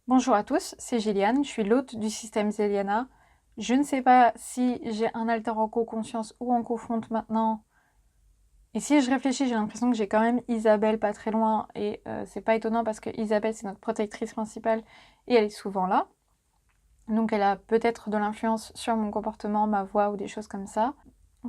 Bonjour à tous, c'est Gilliane, je suis l'hôte du système Zeliana. Je ne sais pas si j'ai un alter en co-conscience ou en co-front maintenant. Et si je réfléchis, j'ai l'impression que j'ai quand même Isabelle pas très loin. Et c'est pas étonnant parce que Isabelle, c'est notre protectrice principale et elle est souvent là. Donc elle a peut-être de l'influence sur mon comportement, ma voix ou des choses comme ça,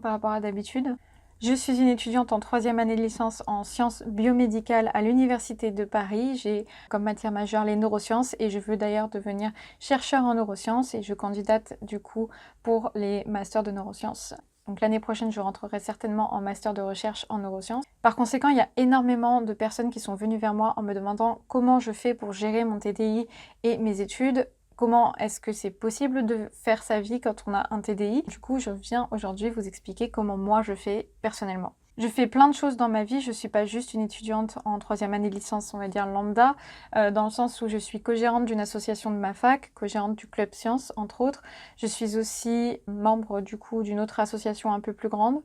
par rapport à d'habitude. Je suis une étudiante en 3e année de licence en sciences biomédicales à l'Université de Paris. J'ai comme matière majeure les neurosciences et je veux d'ailleurs devenir chercheur en neurosciences et je candidate du coup pour les masters de neurosciences. Donc l'année prochaine, je rentrerai certainement en master de recherche en neurosciences. Par conséquent, il y a énormément de personnes qui sont venues vers moi en me demandant comment je fais pour gérer mon TDI et mes études. Comment est-ce que c'est possible de faire sa vie quand on a un TDI? Du coup, je viens aujourd'hui vous expliquer comment moi je fais personnellement. Je fais plein de choses dans ma vie, je suis pas juste une étudiante en 3e année de licence, on va dire lambda, dans le sens où je suis co-gérante d'une association de ma fac, co-gérante du Club Science, entre autres. Je suis aussi membre du coup d'une autre association un peu plus grande,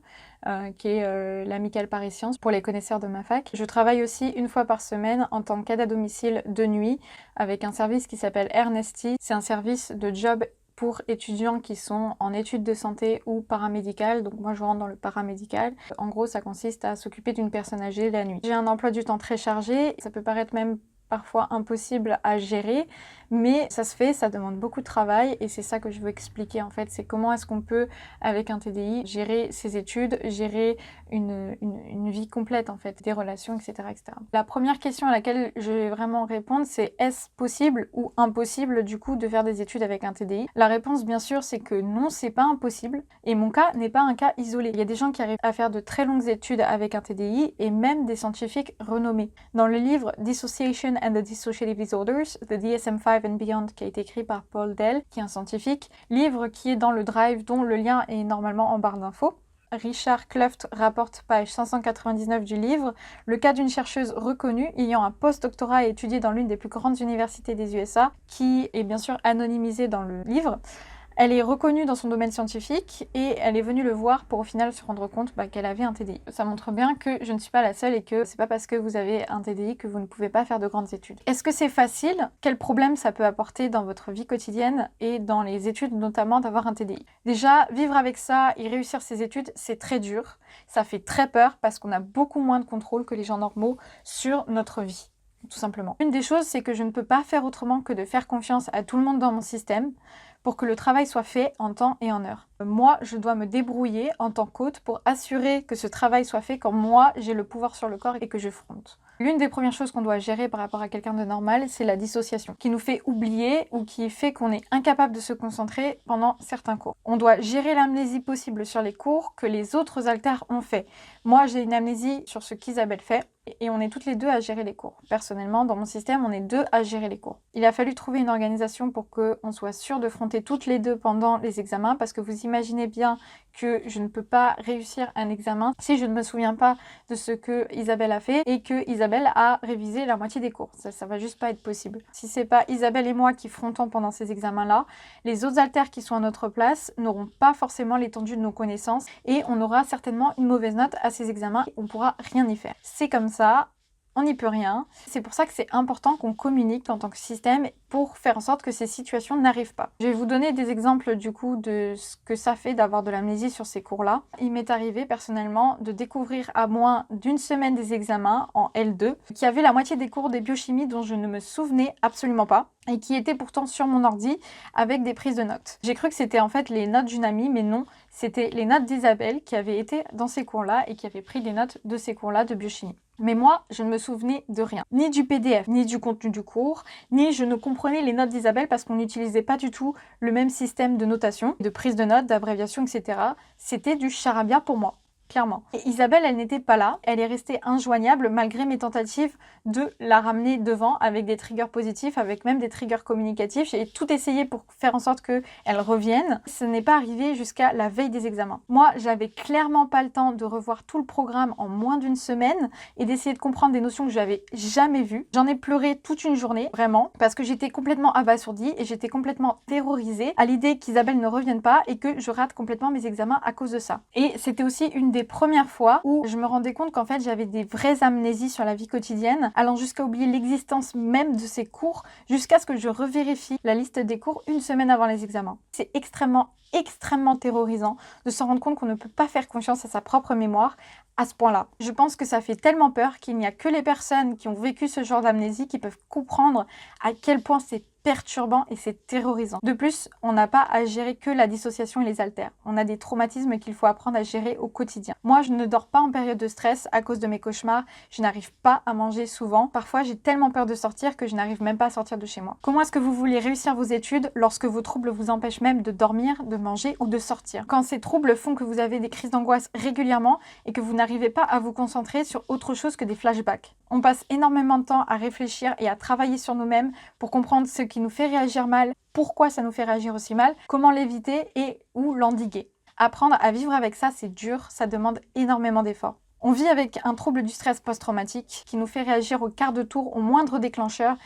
qui est l'Amicale Paris Science, pour les connaisseurs de ma fac. Je travaille aussi une fois par semaine en tant qu'aide à domicile de nuit, avec un service qui s'appelle Ernesti. C'est un service de job pour étudiants qui sont en études de santé ou paramédicales, donc moi je rentre dans le paramédical. En gros, ça consiste à s'occuper d'une personne âgée la nuit. J'ai un emploi du temps très chargé, ça peut paraître même parfois impossible à gérer, mais ça se fait, ça demande beaucoup de travail et c'est ça que je veux expliquer en fait, c'est comment est-ce qu'on peut, avec un TDI, gérer ses études, gérer une vie complète en fait, des relations, etc., etc. La première question à laquelle je vais vraiment répondre, c'est est-ce possible ou impossible du coup de faire des études avec un TDI? La réponse bien sûr c'est que non, c'est pas impossible et mon cas n'est pas un cas isolé. Il y a des gens qui arrivent à faire de très longues études avec un TDI et même des scientifiques renommés. Dans le livre Dissociation and the Dissociative Disorders, The DSM-5 and Beyond, qui a été écrit par Paul Dell, qui est un scientifique, livre qui est dans le Drive dont le lien est normalement en barre d'infos. Richard Kluft rapporte page 599 du livre le cas d'une chercheuse reconnue ayant un post-doctorat et étudié dans l'une des plus grandes universités des USA, qui est bien sûr anonymisée dans le livre. Elle est reconnue dans son domaine scientifique et elle est venue le voir pour au final se rendre compte qu'elle avait un TDI. Ça montre bien que je ne suis pas la seule et que c'est pas parce que vous avez un TDI que vous ne pouvez pas faire de grandes études. Est-ce que c'est facile? Quel problème ça peut apporter dans votre vie quotidienne et dans les études notamment d'avoir un TDI? Déjà, vivre avec ça et réussir ses études, c'est très dur. Ça fait très peur parce qu'on a beaucoup moins de contrôle que les gens normaux sur notre vie. Tout simplement. Une des choses, c'est que je ne peux pas faire autrement que de faire confiance à tout le monde dans mon système pour que le travail soit fait en temps et en heure. Moi, je dois me débrouiller en tant qu'hôte pour assurer que ce travail soit fait quand moi, j'ai le pouvoir sur le corps et que je fronte. L'une des premières choses qu'on doit gérer par rapport à quelqu'un de normal, c'est la dissociation, qui nous fait oublier ou qui fait qu'on est incapable de se concentrer pendant certains cours. On doit gérer l'amnésie possible sur les cours que les autres alters ont fait. Moi, j'ai une amnésie sur ce qu'Isabelle fait, et on est toutes les deux à gérer les cours. Personnellement, dans mon système, on est deux à gérer les cours. Il a fallu trouver une organisation pour qu'on soit sûr de fronter toutes les deux pendant les examens, parce que vous imaginez bien que je ne peux pas réussir un examen si je ne me souviens pas de ce que Isabelle a fait et que Isabelle a révisé la moitié des cours. Ça va juste pas être possible. Si c'est pas Isabelle et moi qui frontons pendant ces examens-là, les autres alters qui sont à notre place n'auront pas forcément l'étendue de nos connaissances et on aura certainement une mauvaise note à ces examens et on pourra rien y faire. C'est comme ça. On n'y peut rien. C'est pour ça que c'est important qu'on communique en tant que système pour faire en sorte que ces situations n'arrivent pas. Je vais vous donner des exemples du coup de ce que ça fait d'avoir de l'amnésie sur ces cours-là. Il m'est arrivé personnellement de découvrir à moins d'une semaine des examens en L2 qui avait la moitié des cours des biochimies dont je ne me souvenais absolument pas et qui étaient pourtant sur mon ordi avec des prises de notes. J'ai cru que c'était en fait les notes d'une amie, mais non, c'était les notes d'Isabelle qui avait été dans ces cours-là et qui avait pris des notes de ces cours-là de biochimie. Mais moi, je ne me souvenais de rien. Ni du PDF, ni du contenu du cours, ni je ne comprenais les notes d'Isabelle parce qu'on n'utilisait pas du tout le même système de notation, de prise de notes, d'abréviation, etc. C'était du charabia pour moi. Clairement. Et Isabelle, elle n'était pas là. Elle est restée injoignable malgré mes tentatives de la ramener devant avec des triggers positifs, avec même des triggers communicatifs. J'ai tout essayé pour faire en sorte qu'elle revienne. Ce n'est pas arrivé jusqu'à la veille des examens. Moi, j'avais clairement pas le temps de revoir tout le programme en moins d'une semaine et d'essayer de comprendre des notions que j'avais jamais vues. J'en ai pleuré toute une journée, vraiment, parce que j'étais complètement abasourdie et j'étais complètement terrorisée à l'idée qu'Isabelle ne revienne pas et que je rate complètement mes examens à cause de ça. Et c'était aussi une des des premières fois où je me rendais compte qu'en fait j'avais des vraies amnésies sur la vie quotidienne, allant jusqu'à oublier l'existence même de ces cours, jusqu'à ce que je revérifie la liste des cours une semaine avant les examens. C'est extrêmement terrorisant de se rendre compte qu'on ne peut pas faire confiance à sa propre mémoire à ce point-là. Je pense que ça fait tellement peur qu'il n'y a que les personnes qui ont vécu ce genre d'amnésie qui peuvent comprendre à quel point c'est perturbant et c'est terrorisant. De plus, on n'a pas à gérer que la dissociation et les haltères. On a des traumatismes qu'il faut apprendre à gérer au quotidien. Moi, je ne dors pas en période de stress à cause de mes cauchemars. Je n'arrive pas à manger souvent. Parfois, j'ai tellement peur de sortir que je n'arrive même pas à sortir de chez moi. Comment est-ce que vous voulez réussir vos études lorsque vos troubles vous empêchent même de dormir, de manger ou de sortir? Quand ces troubles font que vous avez des crises d'angoisse régulièrement et que vous n'arrivez pas à vous concentrer sur autre chose que des flashbacks. On passe énormément de temps à réfléchir et à travailler sur nous-mêmes pour comprendre ce qui nous fait réagir mal, pourquoi ça nous fait réagir aussi mal, comment l'éviter et ou l'endiguer. Apprendre à vivre avec ça, c'est dur, ça demande énormément d'efforts. On vit avec un trouble du stress post-traumatique qui nous fait réagir au quart de tour, au moindre déclencheur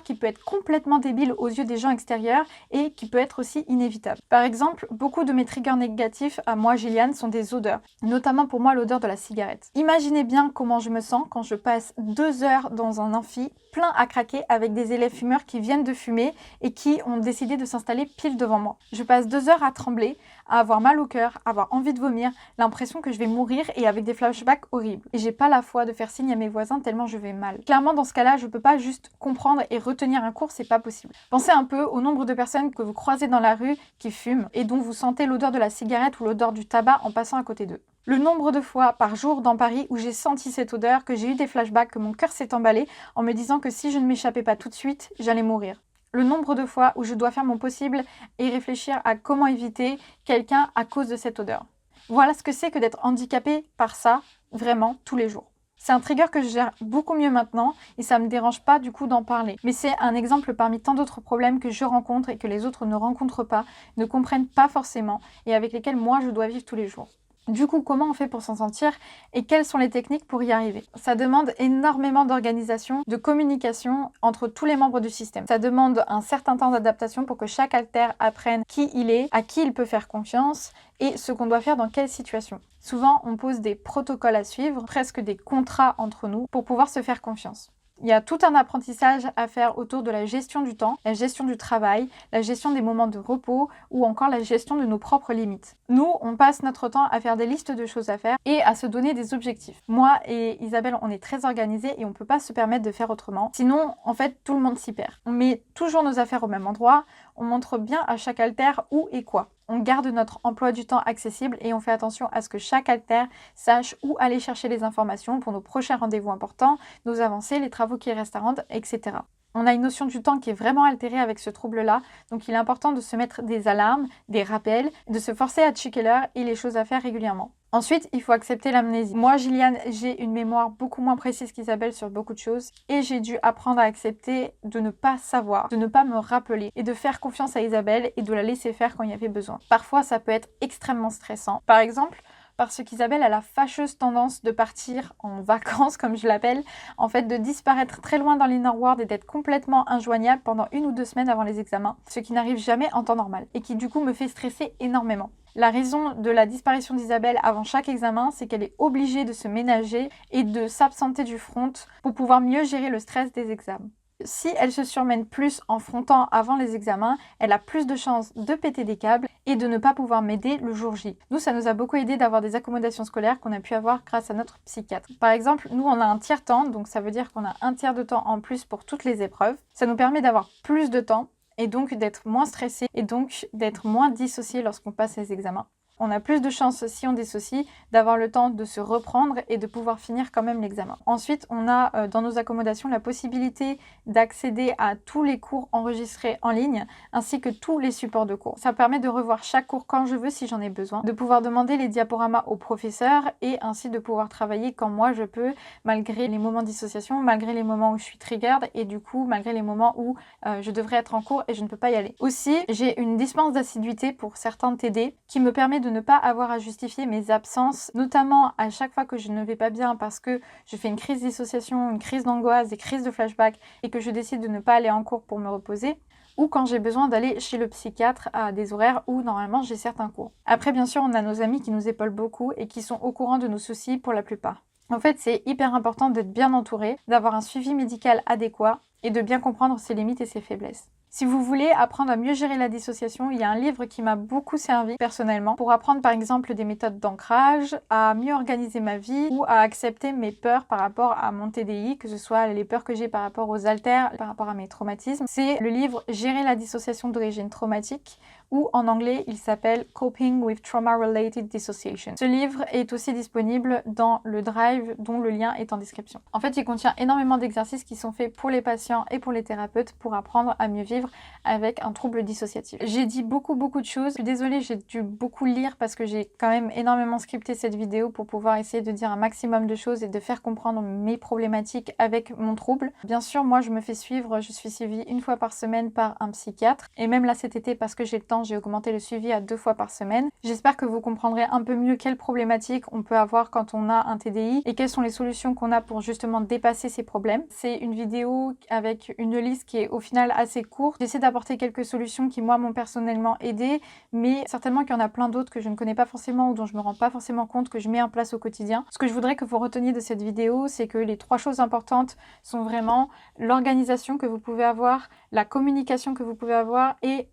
qui peut être complètement débile aux yeux des gens extérieurs et qui peut être aussi inévitable. Par exemple, beaucoup de mes triggers négatifs à moi, Gilliane, sont des odeurs, notamment pour moi l'odeur de la cigarette. Imaginez bien comment je me sens quand je passe 2 heures dans un amphi plein à craquer avec des élèves fumeurs qui viennent de fumer et qui ont décidé de s'installer pile devant moi. Je passe 2 heures à trembler, à avoir mal au cœur, à avoir envie de vomir, l'impression que je vais mourir et avec des flashbacks horribles. Et j'ai pas la foi de faire signe à mes voisins tellement je vais mal. Clairement, dans ce cas-là, je peux pas juste comprendre et retenir un cours, c'est pas possible. Pensez un peu au nombre de personnes que vous croisez dans la rue qui fument et dont vous sentez l'odeur de la cigarette ou l'odeur du tabac en passant à côté d'eux. Le nombre de fois par jour dans Paris où j'ai senti cette odeur, que j'ai eu des flashbacks, que mon cœur s'est emballé en me disant que si je ne m'échappais pas tout de suite, j'allais mourir. Le nombre de fois où je dois faire mon possible et réfléchir à comment éviter quelqu'un à cause de cette odeur. Voilà ce que c'est que d'être handicapé par ça, vraiment, tous les jours. C'est un trigger que je gère beaucoup mieux maintenant et ça me dérange pas du coup d'en parler. Mais c'est un exemple parmi tant d'autres problèmes que je rencontre et que les autres ne rencontrent pas, ne comprennent pas forcément et avec lesquels moi je dois vivre tous les jours. Du coup, comment on fait pour s'en sortir et quelles sont les techniques pour y arriver? Ça demande énormément d'organisation, de communication entre tous les membres du système. Ça demande un certain temps d'adaptation pour que chaque alter apprenne qui il est, à qui il peut faire confiance et ce qu'on doit faire dans quelle situation. Souvent, on pose des protocoles à suivre, presque des contrats entre nous pour pouvoir se faire confiance. Il y a tout un apprentissage à faire autour de la gestion du temps, la gestion du travail, la gestion des moments de repos ou encore la gestion de nos propres limites. Nous, on passe notre temps à faire des listes de choses à faire et à se donner des objectifs. Moi et Isabelle, on est très organisés et on ne peut pas se permettre de faire autrement. Sinon, en fait, tout le monde s'y perd. On met toujours nos affaires au même endroit, on montre bien à chaque alter où et quoi. On garde notre emploi du temps accessible et on fait attention à ce que chaque alter sache où aller chercher les informations pour nos prochains rendez-vous importants, nos avancées, les travaux qui restent à rendre, etc. On a une notion du temps qui est vraiment altérée avec ce trouble-là, donc il est important de se mettre des alarmes, des rappels, de se forcer à checker l'heure et les choses à faire régulièrement. Ensuite, il faut accepter l'amnésie. Moi, Gilliane, j'ai une mémoire beaucoup moins précise qu'Isabelle sur beaucoup de choses et j'ai dû apprendre à accepter de ne pas savoir, de ne pas me rappeler et de faire confiance à Isabelle et de la laisser faire quand il y avait besoin. Parfois, ça peut être extrêmement stressant. Par exemple, parce qu'Isabelle a la fâcheuse tendance de partir en vacances, comme je l'appelle, en fait de disparaître très loin dans l'inner world et d'être complètement injoignable pendant 1 ou 2 semaines avant les examens, ce qui n'arrive jamais en temps normal et qui du coup me fait stresser énormément. La raison de la disparition d'Isabelle avant chaque examen, c'est qu'elle est obligée de se ménager et de s'absenter du front pour pouvoir mieux gérer le stress des examens. Si elle se surmène plus en frontant avant les examens, elle a plus de chances de péter des câbles et de ne pas pouvoir m'aider le jour J. Nous, ça nous a beaucoup aidé d'avoir des accommodations scolaires qu'on a pu avoir grâce à notre psychiatre. Par exemple, nous, on a un tiers-temps, donc ça veut dire qu'on a un tiers de temps en plus pour toutes les épreuves. Ça nous permet d'avoir plus de temps et donc d'être moins stressé et donc d'être moins dissocié lorsqu'on passe les examens. On a plus de chances, si on dissocie, d'avoir le temps de se reprendre et de pouvoir finir quand même l'examen. Ensuite, on a dans nos accommodations la possibilité d'accéder à tous les cours enregistrés en ligne, ainsi que tous les supports de cours. Ça permet de revoir chaque cours quand je veux, si j'en ai besoin, de pouvoir demander les diaporamas au professeur et ainsi de pouvoir travailler quand moi je peux, malgré les moments de dissociation, malgré les moments où je suis triggered et du coup, malgré les moments où je devrais être en cours et je ne peux pas y aller. Aussi, j'ai une dispense d'assiduité pour certains TD qui me permet de ne pas avoir à justifier mes absences, notamment à chaque fois que je ne vais pas bien parce que je fais une crise de dissociation, une crise d'angoisse, des crises de flashback et que je décide de ne pas aller en cours pour me reposer. ou quand j'ai besoin d'aller chez le psychiatre à des horaires où normalement j'ai certains cours. Après bien sûr on a nos amis qui nous épaulent beaucoup et qui sont au courant de nos soucis pour la plupart. En fait c'est hyper important d'être bien entouré, d'avoir un suivi médical adéquat et de bien comprendre ses limites et ses faiblesses. Si vous voulez apprendre à mieux gérer la dissociation, il y a un livre qui m'a beaucoup servi personnellement pour apprendre par exemple des méthodes d'ancrage, à mieux organiser ma vie ou à accepter mes peurs par rapport à mon TDI, que ce soit les peurs que j'ai par rapport aux haltères, par rapport à mes traumatismes. C'est le livre Gérer la dissociation d'origine traumatique, ou en anglais il s'appelle Coping with Trauma-Related Dissociation. Ce livre est aussi disponible dans le Drive dont le lien est en description. En fait il contient énormément d'exercices qui sont faits pour les patients et pour les thérapeutes pour apprendre à mieux vivre avec un trouble dissociatif. J'ai dit beaucoup de choses, je suis désolée, j'ai dû beaucoup lire parce que j'ai quand même énormément scripté cette vidéo pour pouvoir essayer de dire un maximum de choses et de faire comprendre mes problématiques avec mon trouble. Bien sûr moi je me fais suivre, je suis suivie 1 fois par semaine par un psychiatre et même là cet été parce que j'ai le temps j'ai augmenté le suivi à 2 fois par semaine. J'espère que vous comprendrez un peu mieux quelles problématiques on peut avoir quand on a un TDI et quelles sont les solutions qu'on a pour justement dépasser ces problèmes. C'est une vidéo avec une liste qui est au final assez courte. J'essaie d'apporter quelques solutions qui moi m'ont personnellement aidé, mais certainement qu'il y en a plein d'autres que je ne connais pas forcément ou dont je me rends pas forcément compte que je mets en place au quotidien. Ce que je voudrais que vous reteniez de cette vidéo, c'est que les 3 choses importantes sont vraiment l'organisation que vous pouvez avoir, la communication que vous pouvez avoir et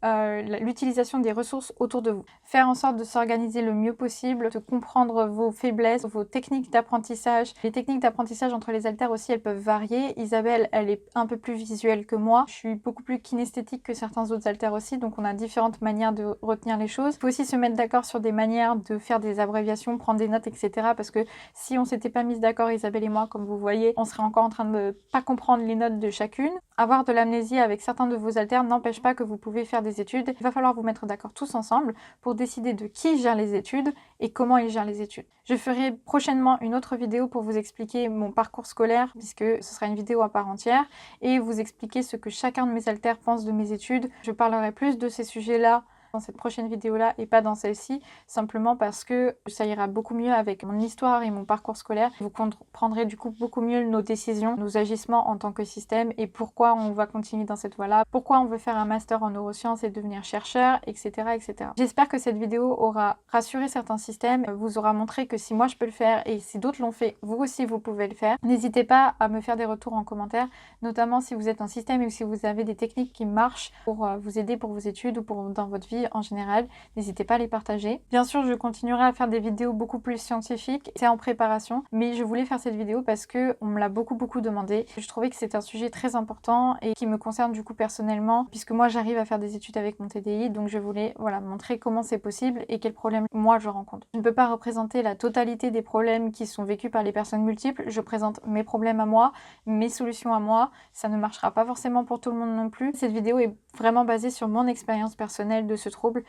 l'utilisation des ressources autour de vous. Faire en sorte de s'organiser le mieux possible, de comprendre vos faiblesses, vos techniques d'apprentissage. Les techniques d'apprentissage entre les haltères aussi, elles peuvent varier. Isabelle, elle est un peu plus visuelle que moi. Je suis beaucoup plus kinesthétique que certains autres haltères aussi, donc on a différentes manières de retenir les choses. Il faut aussi se mettre d'accord sur des manières de faire des abréviations, prendre des notes, etc. Parce que si on s'était pas mis d'accord, Isabelle et moi, comme vous voyez, on serait encore en train de pas comprendre les notes de chacune. Avoir de l'amnésie avec certains de vos haltères n'empêche pas que vous pouvez faire des études. Il va falloir vous mettre d'accord tous ensemble pour décider de qui gère les études et comment il gère les études. Je ferai prochainement une autre vidéo pour vous expliquer mon parcours scolaire, puisque ce sera une vidéo à part entière, et vous expliquer ce que chacun de mes haltères pense de mes études. Je parlerai plus de ces sujets-là dans cette prochaine vidéo-là et pas dans celle-ci, simplement parce que ça ira beaucoup mieux avec mon histoire et mon parcours scolaire. Vous comprendrez du coup beaucoup mieux nos décisions, nos agissements en tant que système et pourquoi on va continuer dans cette voie-là, pourquoi on veut faire un master en neurosciences et devenir chercheur, etc. etc. J'espère que cette vidéo aura rassuré certains systèmes, vous aura montré que si moi je peux le faire et si d'autres l'ont fait, vous aussi vous pouvez le faire. N'hésitez pas à me faire des retours en commentaire, notamment si vous êtes un système ou si vous avez des techniques qui marchent pour vous aider pour vos études ou dans votre vie en général, n'hésitez pas à les partager. Bien sûr, je continuerai à faire des vidéos beaucoup plus scientifiques, c'est en préparation, mais je voulais faire cette vidéo parce que on me l'a beaucoup demandé. Je trouvais que c'est un sujet très important et qui me concerne du coup personnellement, puisque moi j'arrive à faire des études avec mon TDI, donc je voulais voilà montrer comment c'est possible et quels problèmes moi je rencontre. Je ne peux pas représenter la totalité des problèmes qui sont vécus par les personnes multiples, je présente mes problèmes à moi, mes solutions à moi, ça ne marchera pas forcément pour tout le monde non plus. Cette vidéo est vraiment basée sur mon expérience personnelle de ce trouble.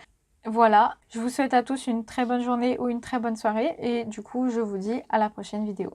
Voilà, je vous souhaite à tous une très bonne journée ou une très bonne soirée et du coup je vous dis à la prochaine vidéo.